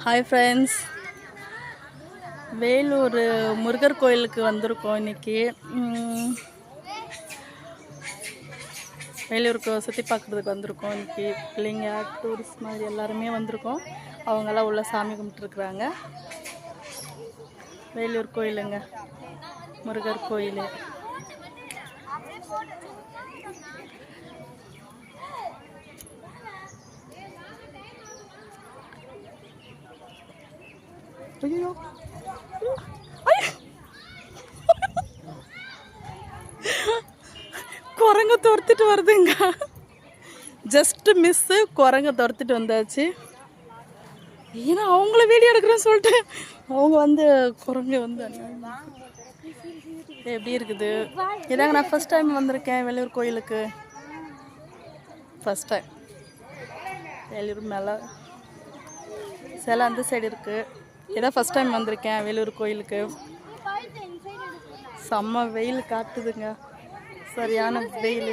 Hi friends, Vellore Murugar கோயிலுக்கு வந்திருக்கோம். இன்றைக்கி வேலூருக்கு சுற்றி பார்க்குறதுக்கு வந்திருக்கோம். இன்றைக்கி பிள்ளைங்க டூரிஸ்ட் மாதிரி எல்லாருமே வந்திருக்கோம். அவங்கெல்லாம் உள்ள சாமி கும்பிட்டுருக்குறாங்க. வேலூர் கோயிலுங்க, முருகர் கோயில். ஐயோ, குரங்க துரத்திட்டு வருதுங்க. ஜஸ்ட் மிஸ்ஸு, குரங்க துரத்திட்டு வந்தாச்சு. ஏன்னா அவங்கள வீடியோ எடுக்கிறேன்னு சொல்லிட்டு அவங்க வந்து குரங்கு வந்து எப்படி இருக்குது. இதாங்க நான் ஃபஸ்ட் டைம் வந்திருக்கேன் வேலூர் கோயிலுக்கு. ஃபஸ்ட் டைம் வேலூர் மேலே சிலை அந்த சைடு இருக்குது. இதான் ஃபஸ்ட் டைம் வந்திருக்கேன் வேலூர் கோயிலுக்கு. செம்ம வெயில் காட்டுதுங்க, சரியான வெயில்.